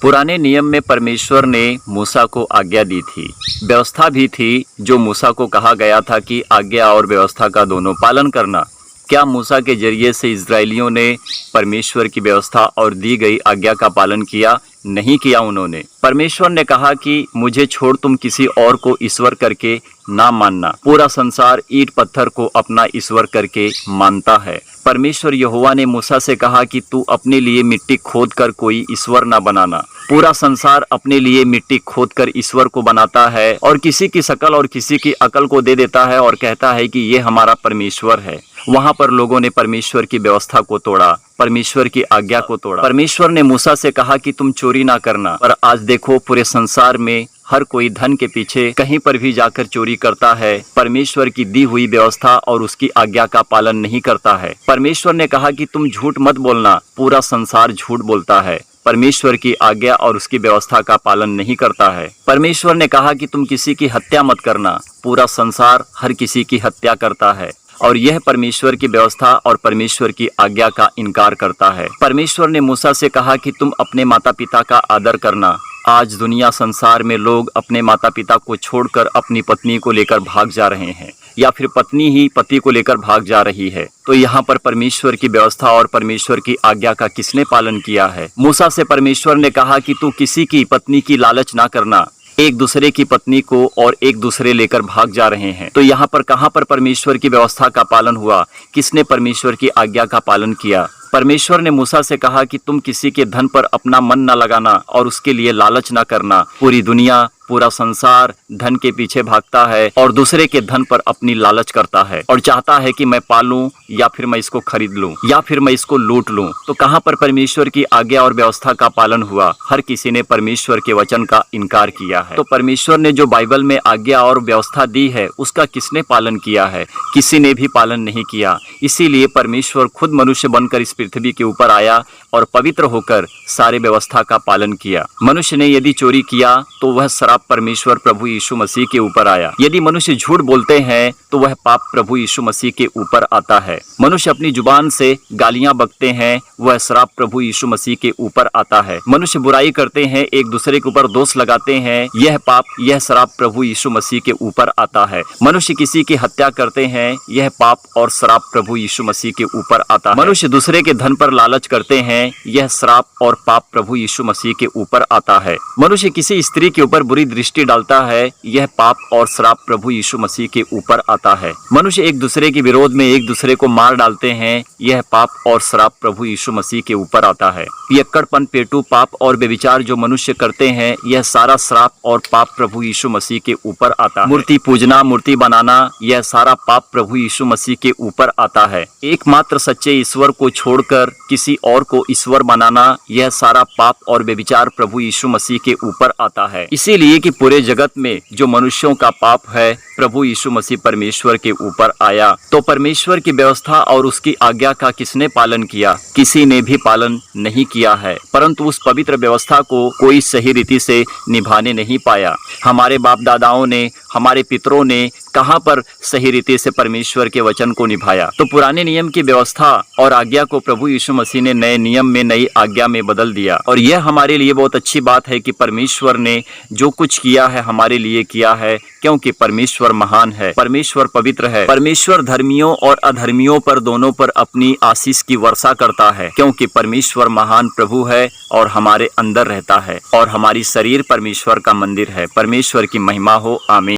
पुराने नियम में परमेश्वर ने मूसा को आज्ञा दी थी, व्यवस्था भी थी जो मूसा को कहा गया था कि आज्ञा और व्यवस्था का दोनों पालन करना। क्या मूसा के जरिए से इस्राएलियों ने परमेश्वर की व्यवस्था और दी गई आज्ञा का पालन किया? नहीं किया उन्होंने। परमेश्वर ने कहा कि मुझे छोड़ तुम किसी और को ईश्वर करके ना मानना। पूरा संसार ईंट पत्थर को अपना ईश्वर करके मानता है। परमेश्वर यहोवा ने मूसा से कहा कि तू अपने लिए मिट्टी खोद कर कोई ईश्वर ना बनाना। पूरा संसार अपने लिए मिट्टी खोद कर ईश्वर को बनाता है और किसी की शकल और किसी की अकल को दे देता है और कहता है कि ये हमारा परमेश्वर है। वहां पर लोगों ने परमेश्वर की व्यवस्था को तोड़ा, परमेश्वर की आज्ञा को तोड़ा। परमेश्वर ने मूसा से कहा कि तुम चोरी ना करना, पर आज देखो पूरे संसार में हर कोई धन के पीछे कहीं पर भी जाकर चोरी करता है। परमेश्वर की दी हुई व्यवस्था और उसकी आज्ञा का पालन नहीं करता है। परमेश्वर ने कहा कि तुम झूठ मत बोलना, पूरा संसार झूठ बोलता है, परमेश्वर की आज्ञा और उसकी व्यवस्था का पालन नहीं करता है। परमेश्वर ने कहा कि तुम किसी की हत्या मत करना, पूरा संसार हर किसी की हत्या करता है और यह परमेश्वर की व्यवस्था और परमेश्वर की आज्ञा का इनकार करता है। परमेश्वर ने मूसा से कहा कि तुम अपने माता पिता का आदर करना। आज दुनिया संसार में लोग अपने माता पिता को छोड़कर अपनी पत्नी को लेकर भाग जा रहे हैं या फिर पत्नी ही पति को लेकर भाग जा रही है। तो यहाँ पर परमेश्वर की व्यवस्था और परमेश्वर की आज्ञा का किसने पालन किया है? मूसा से परमेश्वर ने कहा कि तू किसी की पत्नी की लालच ना करना। एक दूसरे की पत्नी को और एक दूसरे लेकर भाग जा रहे हैं। तो यहाँ पर कहाँ पर परमेश्वर की व्यवस्था का पालन हुआ? किसने परमेश्वर की आज्ञा का पालन किया? परमेश्वर ने मूसा से कहा कि तुम किसी के धन पर अपना मन न लगाना और उसके लिए लालच न करना। पूरी दुनिया, पूरा संसार धन के पीछे भागता है और दूसरे के धन पर अपनी लालच करता है और चाहता है कि मैं पालूं या फिर मैं इसको खरीद लूं या फिर मैं इसको लूट लूं। तो कहां पर परमेश्वर की आज्ञा और व्यवस्था का पालन हुआ? हर किसी ने परमेश्वर के वचन का इनकार किया है। तो परमेश्वर ने जो बाइबल में आज्ञा और व्यवस्था दी है उसका किसने पालन किया है? किसी ने भी पालन नहीं किया। इसीलिए परमेश्वर खुद मनुष्य बनकर इस पृथ्वी के ऊपर आया और पवित्र होकर सारे व्यवस्था का पालन किया। मनुष्य ने यदि चोरी किया तो वह श्राप परमेश्वर प्रभु यीशु मसीह के ऊपर आया। यदि मनुष्य झूठ बोलते हैं तो वह पाप प्रभु यीशु मसीह के ऊपर आता है। मनुष्य अपनी जुबान से गालियां बकते हैं, वह श्राप प्रभु यीशु मसीह के ऊपर आता है। मनुष्य बुराई करते हैं, एक दूसरे के ऊपर दोष लगाते हैं, यह पाप, यह श्राप प्रभु यीशु मसीह के ऊपर आता है। मनुष्य किसी की हत्या करते हैं, यह पाप और श्राप प्रभु यीशु मसीह के ऊपर आता है। मनुष्य दूसरे के धन पर लालच करते हैं, यह श्राप और पाप प्रभु यीशु मसीह के ऊपर आता है। मनुष्य किसी स्त्री के ऊपर बुरी दृष्टि डालता है, यह पाप और श्राप प्रभु यीशु मसीह के ऊपर आता है। मनुष्य एक दूसरे के विरोध में एक दूसरे को मार डालते हैं, यह पाप और श्राप प्रभु यीशु मसीह के ऊपर आता है। पियक्कड़पन, पेटू, पाप और व्यभिचार जो मनुष्य करते हैं, यह सारा श्राप और पाप प्रभु यीशु मसीह के ऊपर आता है। मूर्ति पूजना, मूर्ति बनाना, यह सारा पाप प्रभु यीशु मसीह के ऊपर आता है। एकमात्र सच्चे ईश्वर को छोड़कर किसी और को ईश्वर बनाना, यह सारा पाप और व्यभिचार प्रभु यीशु मसीह के ऊपर आता है। इसीलिए कि पूरे जगत में जो मनुष्यों का पाप है, प्रभु यीशु मसीह परमेश्वर के ऊपर आया। तो परमेश्वर की व्यवस्था और उसकी आज्ञा का किसने पालन किया? किसी ने भी पालन नहीं किया है। परंतु उस पवित्र व्यवस्था को कोई सही रीति से निभाने नहीं पाया। हमारे बाप दादाओं ने, हमारे पितरों ने कहां पर सही रीति से परमेश्वर के वचन को निभाया? तो पुराने नियम की व्यवस्था और आज्ञा को प्रभु यीशु मसीह ने नए नियम में, नई आज्ञा में बदल दिया। और यह हमारे लिए बहुत अच्छी बात है कि परमेश्वर ने जो कुछ किया है हमारे लिए किया है, क्योंकि परमेश्वर महान है, परमेश्वर पवित्र है। परमेश्वर धर्मियों और अधर्मियों पर दोनों पर अपनी आशीष की वर्षा करता है, क्योंकि परमेश्वर महान प्रभु है और हमारे अंदर रहता है और हमारी शरीर परमेश्वर का मंदिर है। परमेश्वर की महिमा हो। आमीन।